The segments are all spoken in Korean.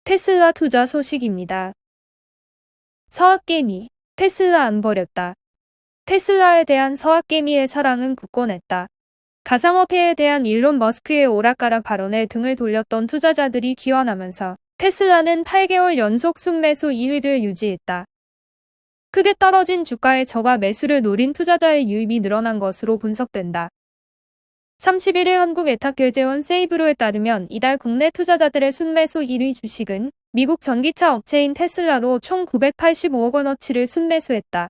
테슬라 투자 소식입니다. 서학개미, 테슬라 안 버렸다. 테슬라에 대한 서학개미의 사랑은 굳건했다. 가상화폐에 대한 일론 머스크의 오락가락 발언에 등을 돌렸던 투자자들이 기원하면서 테슬라는 8개월 연속 순매수 1위를 유지했다. 크게 떨어진 주가의 저가 매수를 노린 투자자의 유입이 늘어난 것으로 분석된다. 31일 한국외탁결제원 세이브로에 따르면 이달 국내 투자자들의 순매수 1위 주식은 미국 전기차 업체인 테슬라로 총 985억 원어치를 순매수했다.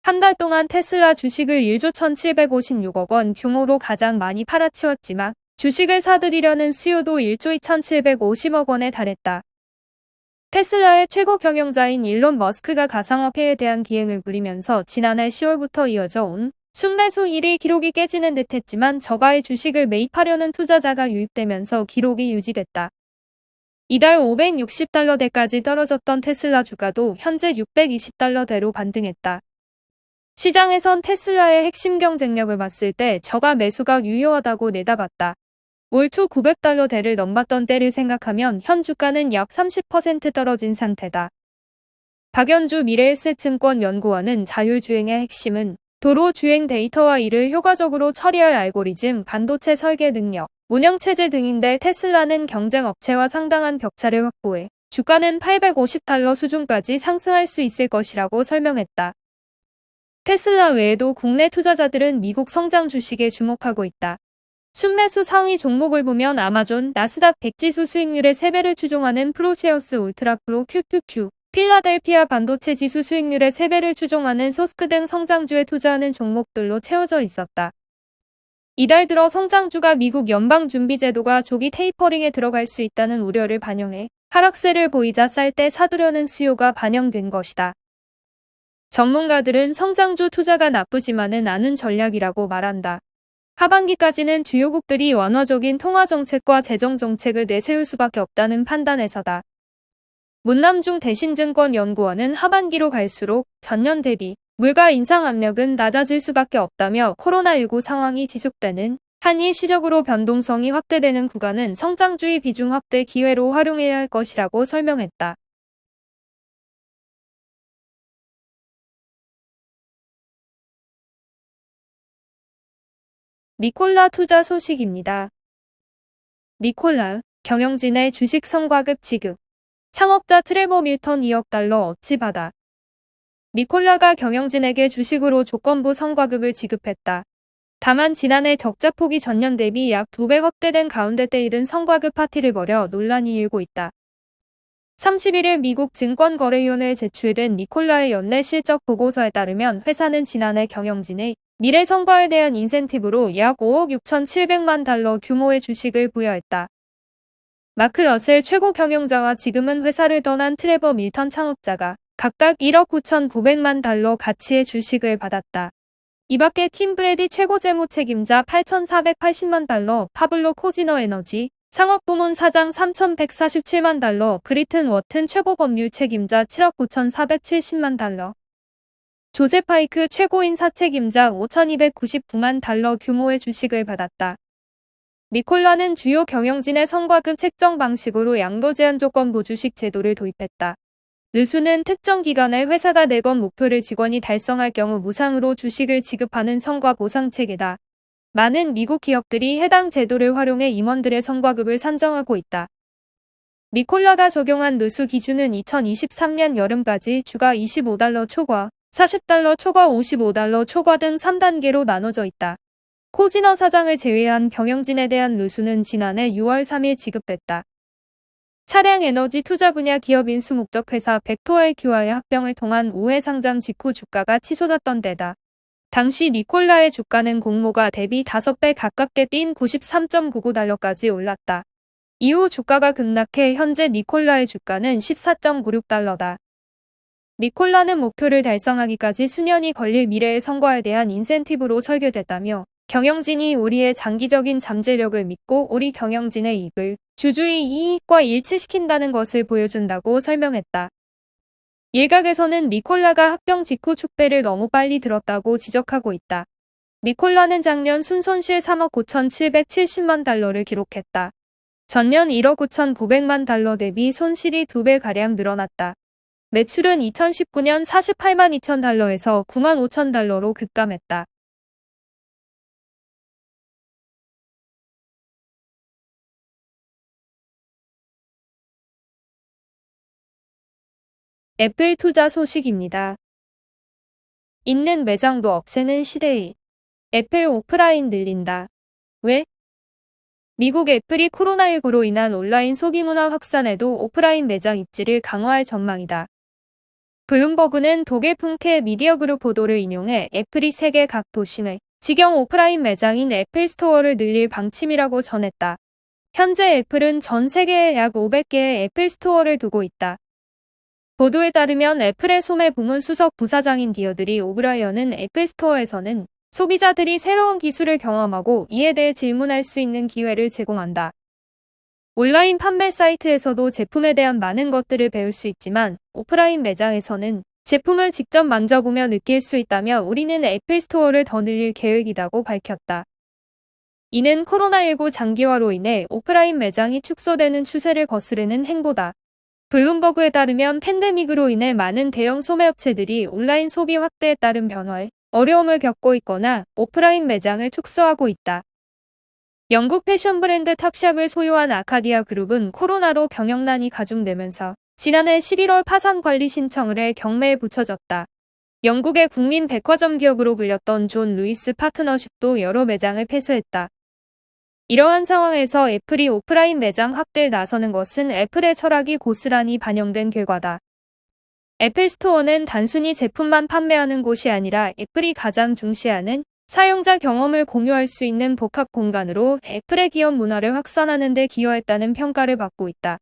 한 달 동안 테슬라 주식을 1조 1,756억 원 규모로 가장 많이 팔아치웠지만 주식을 사들이려는 수요도 1조 2,750억 원에 달했다. 테슬라의 최고 경영자인 일론 머스크가 가상화폐에 대한 기행을 부리면서 지난해 10월부터 이어져 온 순매수 1위 기록이 깨지는 듯했지만 저가의 주식을 매입하려는 투자자가 유입되면서 기록이 유지됐다. 이달 560달러대까지 떨어졌던 테슬라 주가도 현재 620달러대로 반등했다. 시장에선 테슬라의 핵심 경쟁력을 봤을 때 저가 매수가 유효하다고 내다봤다. 올 초 900달러대를 넘봤던 때를 생각하면 현 주가는 약 30% 떨어진 상태다. 박연주 미래에셋증권 연구원은 자율주행의 핵심은 도로 주행 데이터와 이를 효과적으로 처리할 알고리즘, 반도체 설계 능력, 운영체제 등인데 테슬라는 경쟁 업체와 상당한 격차를 확보해 주가는 850달러 수준까지 상승할 수 있을 것이라고 설명했다. 테슬라 외에도 국내 투자자들은 미국 성장 주식에 주목하고 있다. 순매수 상위 종목을 보면 아마존, 나스닥 100지수 수익률의 3배를 추종하는 프로세어스 울트라프로 QQQ, 필라델피아 반도체 지수 수익률의 3배를 추종하는 소스크 등 성장주에 투자하는 종목들로 채워져 있었다. 이달 들어 성장주가 미국 연방준비제도가 조기 테이퍼링에 들어갈 수 있다는 우려를 반영해 하락세를 보이자 쌀 때 사두려는 수요가 반영된 것이다. 전문가들은 성장주 투자가 나쁘지만은 않은 전략이라고 말한다. 하반기까지는 주요국들이 완화적인 통화정책과 재정정책을 내세울 수밖에 없다는 판단에서다. 문남중 대신증권 연구원은 하반기로 갈수록 전년 대비 물가 인상 압력은 낮아질 수밖에 없다며 코로나19 상황이 지속되는 한 일시적으로 변동성이 확대되는 구간은 성장주의 비중 확대 기회로 활용해야 할 것이라고 설명했다. 니콜라 투자 소식입니다. 니콜라, 경영진의 주식 성과급 지급. 창업자 트레버 밀턴 2억 달러 어치 받아. 니콜라가 경영진에게 주식으로 조건부 성과급을 지급했다. 다만 지난해 적자 폭이 전년 대비 약 2배 확대된 가운데 때이른 성과급 파티를 벌여 논란이 일고 있다. 31일 미국 증권거래위원회에 제출된 니콜라의 연내 실적 보고서에 따르면 회사는 지난해 경영진의 미래 성과에 대한 인센티브로 약 5억 6,700만 달러 규모의 주식을 부여했다. 마크 러셀 최고 경영자와 지금은 회사를 떠난 트레버 밀턴 창업자가 각각 1억 9,900만 달러 가치의 주식을 받았다. 이 밖에 킴 브래디 최고 재무 책임자 8,480만 달러, 파블로 코지너 에너지 상업부문 사장 3,147만 달러, 브리튼 워튼 최고 법률 책임자 7억 9,470만 달러, 조셉 파이크 최고인사 책임자 5,299만 달러 규모의 주식을 받았다. 니콜라는 주요 경영진의 성과급 책정 방식으로 양도 제한 조건부 주식 제도를 도입했다. 르수는 특정 기간에 회사가 내건 목표를 직원이 달성할 경우 무상으로 주식을 지급하는 성과 보상 체계다. 많은 미국 기업들이 해당 제도를 활용해 임원들의 성과급을 산정하고 있다. 니콜라가 적용한 르수 기준은 2023년 여름까지 주가 25달러 초과, 40달러 초과, 55달러 초과 등 3단계로 나눠져 있다. 코지너 사장을 제외한 경영진에 대한 르수는 지난해 6월 3일 지급됐다. 차량 에너지 투자 분야 기업 인수 목적 회사 벡터IQ와의 합병을 통한 우회 상장 직후 주가가 치솟았던 때다. 당시 니콜라의 주가는 공모가 대비 5배 가깝게 뛴 93.99달러까지 올랐다. 이후 주가가 급락해 현재 니콜라의 주가는 14.96달러다. 니콜라는 목표를 달성하기까지 수년이 걸릴 미래의 성과에 대한 인센티브로 설계됐다며 경영진이 우리의 장기적인 잠재력을 믿고 우리 경영진의 이익을 주주의 이익과 일치시킨다는 것을 보여준다고 설명했다. 일각에서는 니콜라가 합병 직후 축배를 너무 빨리 들었다고 지적하고 있다. 니콜라는 작년 순손실 3억 5,770만 달러를 기록했다. 전년 1억 9,900만 달러 대비 손실이 2배가량 늘어났다. 매출은 2019년 48만 2천 달러에서 9만 5천 달러로 급감했다. 애플 투자 소식입니다. 있는 매장도 없애는 시대에 애플 오프라인 늘린다. 왜? 미국 애플이 코로나19로 인한 온라인 소비 문화 확산에도 오프라인 매장 입지를 강화할 전망이다. 블룸버그는 독일 푼케 미디어 그룹 보도를 인용해 애플이 세계 각 도심에 직영 오프라인 매장인 애플 스토어를 늘릴 방침이라고 전했다. 현재 애플은 전 세계에 약 500개의 애플 스토어를 두고 있다. 보도에 따르면 애플의 소매 부문 수석 부사장인 디어드리 오브라이언은 애플 스토어에서는 소비자들이 새로운 기술을 경험하고 이에 대해 질문할 수 있는 기회를 제공한다. 온라인 판매 사이트에서도 제품에 대한 많은 것들을 배울 수 있지만 오프라인 매장에서는 제품을 직접 만져보며 느낄 수 있다며 우리는 애플 스토어를 더 늘릴 계획이라고 밝혔다. 이는 코로나19 장기화로 인해 오프라인 매장이 축소되는 추세를 거스르는 행보다. 블룸버그에 따르면 팬데믹으로 인해 많은 대형 소매업체들이 온라인 소비 확대에 따른 변화에 어려움을 겪고 있거나 오프라인 매장을 축소하고 있다. 영국 패션 브랜드 탑샵을 소유한 아카디아 그룹은 코로나로 경영난이 가중되면서 지난해 11월 파산 관리 신청을 해 경매에 붙여졌다. 영국의 국민 백화점 기업으로 불렸던 존 루이스 파트너십도 여러 매장을 폐쇄했다. 이러한 상황에서 애플이 오프라인 매장 확대에 나서는 것은 애플의 철학이 고스란히 반영된 결과다. 애플 스토어는 단순히 제품만 판매하는 곳이 아니라 애플이 가장 중시하는 사용자 경험을 공유할 수 있는 복합 공간으로 애플의 기업 문화를 확산하는 데 기여했다는 평가를 받고 있다.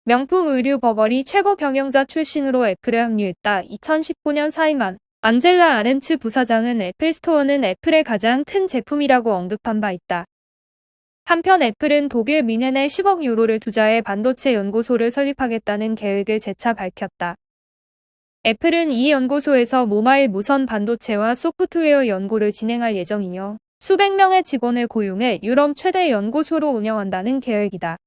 명품 의류 버버리 최고 경영자 출신으로 애플에 합류했다. 2019년 사임한 안젤라 아렌츠 부사장은 애플 스토어는 애플의 가장 큰 제품이라고 언급한 바 있다. 한편 애플은 독일 뮌헨에 10억 유로를 투자해 반도체 연구소를 설립하겠다는 계획을 재차 밝혔다. 애플은 이 연구소에서 모바일 무선 반도체와 소프트웨어 연구를 진행할 예정이며 수백 명의 직원을 고용해 유럽 최대 연구소로 운영한다는 계획이다.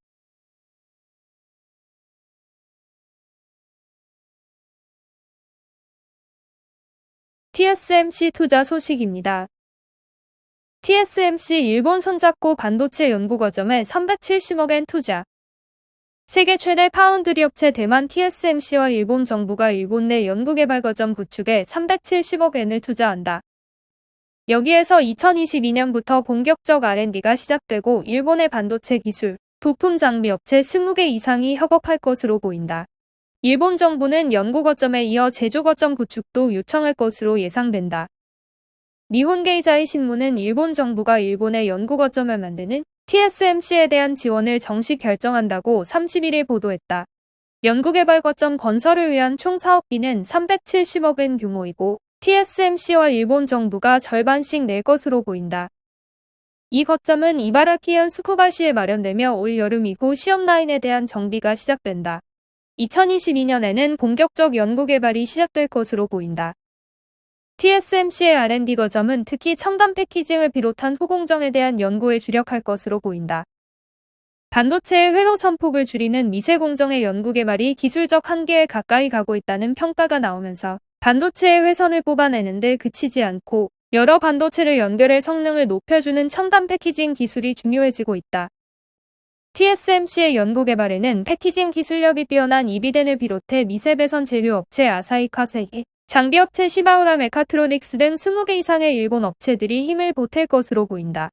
TSMC 투자 소식입니다. TSMC 일본 손잡고 반도체 연구거점에 370억엔 투자. 세계 최대 파운드리 업체 대만 TSMC와 일본 정부가 일본 내 연구개발거점 구축에 370억엔을 투자한다. 여기에서 2022년부터 본격적 R&D가 시작되고 일본의 반도체 기술, 부품 장비 업체 20개 이상이 협업할 것으로 보인다. 일본 정부는 연구거점에 이어 제조거점 구축도 요청할 것으로 예상된다. 니혼게이자이 신문은 일본 정부가 일본의 연구거점을 만드는 TSMC에 대한 지원을 정식 결정한다고 31일 보도했다. 연구개발거점 건설을 위한 총 사업비는 370억엔 규모이고 TSMC와 일본 정부가 절반씩 낼 것으로 보인다. 이 거점은 이바라키현 스쿠바시에 마련되며 올 여름 이후 시험 라인에 대한 정비가 시작된다. 2022년에는 본격적 연구개발이 시작될 것으로 보인다. TSMC의 R&D 거점은 특히 첨단 패키징을 비롯한 후공정에 대한 연구에 주력할 것으로 보인다. 반도체의 회로 선폭을 줄이는 미세 공정의 연구 개발이 기술적 한계에 가까이 가고 있다는 평가가 나오면서 반도체의 회선을 뽑아내는 데 그치지 않고 여러 반도체를 연결해 성능을 높여주는 첨단 패키징 기술이 중요해지고 있다. TSMC의 연구 개발에는 패키징 기술력이 뛰어난 이비덴을 비롯해 미세 배선 재료 업체 아사히 카세이, 장비업체 시바우라 메카트로닉스 등 20개 이상의 일본 업체들이 힘을 보탤 것으로 보인다.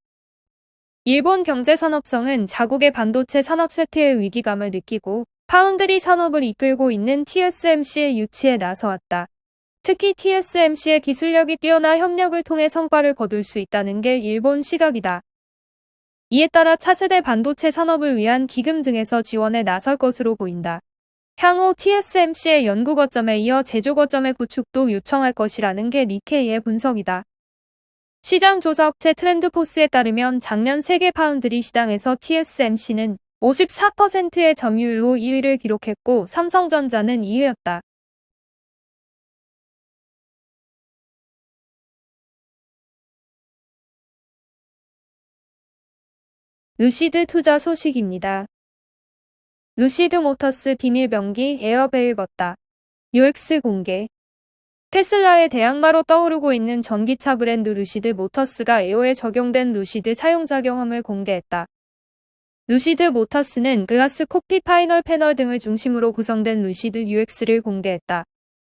일본 경제산업성은 자국의 반도체 산업 쇠퇴의 위기감을 느끼고 파운드리 산업을 이끌고 있는 TSMC의 유치에 나서왔다. 특히 TSMC의 기술력이 뛰어나 협력을 통해 성과를 거둘 수 있다는 게 일본 시각이다. 이에 따라 차세대 반도체 산업을 위한 기금 등에서 지원에 나설 것으로 보인다. 향후 TSMC의 연구 거점에 이어 제조 거점의 구축도 요청할 것이라는 게 니케이의 분석이다. 시장 조사 업체 트렌드포스에 따르면 작년 세계 파운드리 시장에서 TSMC는 54%의 점유율로 2위를 기록했고 삼성전자는 2위였다. 루시드 투자 소식입니다. 루시드 모터스 비밀병기 에어벨 벗다. UX 공개. 테슬라의 대항마로 떠오르고 있는 전기차 브랜드 루시드 모터스가 에어에 적용된 루시드 사용자 경험을 공개했다. 루시드 모터스는 글라스 콕핏 파이널 패널 등을 중심으로 구성된 루시드 UX를 공개했다.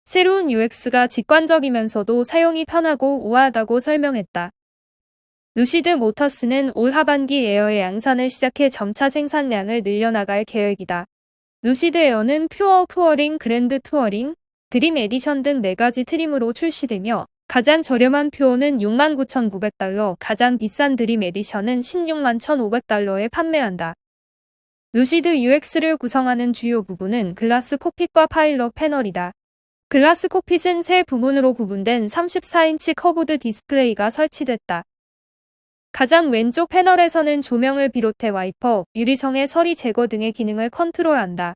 새로운 UX가 직관적이면서도 사용이 편하고 우아하다고 설명했다. 루시드 모터스는 올 하반기 에어의 양산을 시작해 점차 생산량을 늘려나갈 계획이다. 루시드 에어는 퓨어 투어링, 그랜드 투어링, 드림 에디션 등 4가지 트림으로 출시되며 가장 저렴한 퓨어는 69,900달러, 가장 비싼 드림 에디션은 16만 1,500달러에 판매한다. 루시드 UX를 구성하는 주요 부분은 글라스 콕핏과 파일럿 패널이다. 글라스 콕핏은 세 부분으로 구분된 34인치 커브드 디스플레이가 설치됐다. 가장 왼쪽 패널에서는 조명을 비롯해 와이퍼, 유리성의 서리 제거 등의 기능을 컨트롤한다.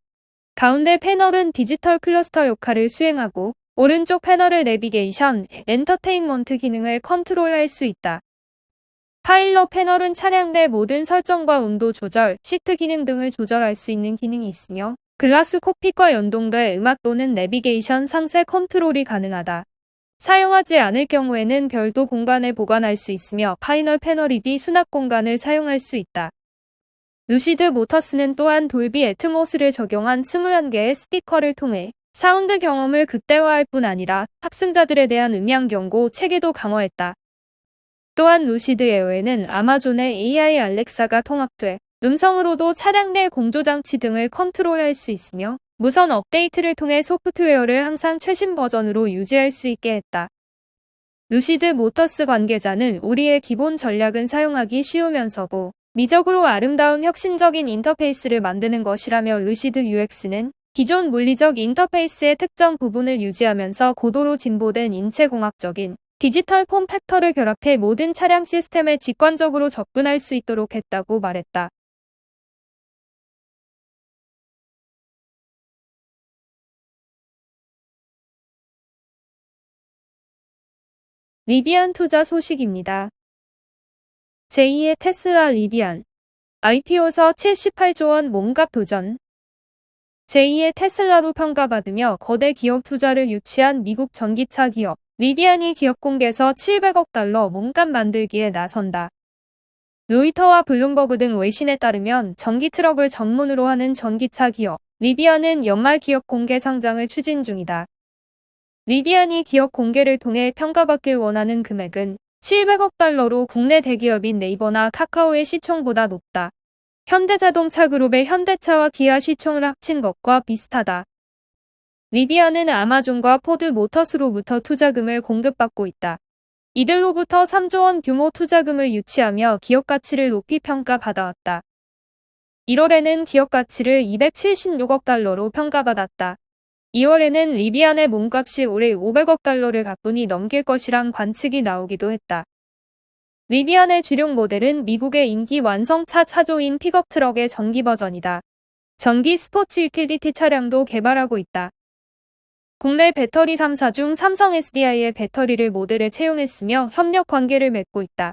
가운데 패널은 디지털 클러스터 역할을 수행하고 오른쪽 패널을 내비게이션, 엔터테인먼트 기능을 컨트롤할 수 있다. 파일럿 패널은 차량 내 모든 설정과 온도 조절, 시트 기능 등을 조절할 수 있는 기능이 있으며 글라스 콕핏과 연동돼 음악 또는 내비게이션 상세 컨트롤이 가능하다. 사용하지 않을 경우에는 별도 공간에 보관할 수 있으며 파이널 패널이디 수납 공간을 사용할 수 있다. 루시드 모터스는 또한 돌비 애트모스를 적용한 21개의 스피커를 통해 사운드 경험을 극대화할 뿐 아니라 탑승자들에 대한 음향 경고 체계도 강화했다. 또한 루시드 에어에는 아마존의 AI 알렉사가 통합돼 음성으로도 차량 내 공조장치 등을 컨트롤할 수 있으며 무선 업데이트를 통해 소프트웨어를 항상 최신 버전으로 유지할 수 있게 했다. 루시드 모터스 관계자는 우리의 기본 전략은 사용하기 쉬우면서도 미적으로 아름다운 혁신적인 인터페이스를 만드는 것이라며 루시드 UX는 기존 물리적 인터페이스의 특정 부분을 유지하면서 고도로 진보된 인체공학적인 디지털 폼 팩터를 결합해 모든 차량 시스템에 직관적으로 접근할 수 있도록 했다고 말했다. 리비안 투자 소식입니다. 제2의 테슬라 리비안. IPO서 78조 원 몸값 도전. 제2의 테슬라로 평가받으며 거대 기업 투자를 유치한 미국 전기차 기업 리비안이 기업 공개서 700억 달러 몸값 만들기에 나선다. 로이터와 블룸버그 등 외신에 따르면 전기 트럭을 전문으로 하는 전기차 기업 리비안은 연말 기업 공개 상장을 추진 중이다. 리비안이 기업 공개를 통해 평가받길 원하는 금액은 700억 달러로 국내 대기업인 네이버나 카카오의 시총보다 높다. 현대자동차 그룹의 현대차와 기아 시총을 합친 것과 비슷하다. 리비안은 아마존과 포드 모터스로부터 투자금을 공급받고 있다. 이들로부터 3조 원 규모 투자금을 유치하며 기업 가치를 높이 평가받아왔다. 1월에는 기업 가치를 276억 달러로 평가받았다. 2월에는 리비안의 몸값이 올해 500억 달러를 가뿐히 넘길 것이란 관측이 나오기도 했다. 리비안의 주력 모델은 미국의 인기 완성차 차종인 픽업 트럭의 전기 버전이다. 전기 스포츠 유틸리티 차량도 개발하고 있다. 국내 배터리 3사 중 삼성 SDI의 배터리를 모델에 채용했으며 협력 관계를 맺고 있다.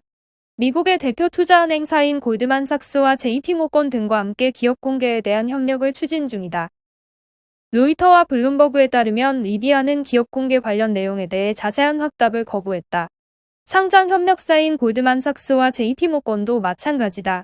미국의 대표 투자은행사인 골드만삭스와 JP모건 등과 함께 기업 공개에 대한 협력을 추진 중이다. 로이터와 블룸버그에 따르면 리비안은 기업 공개 관련 내용에 대해 자세한 확답을 거부했다. 상장 협력사인 골드만삭스와 JP모건도 마찬가지다.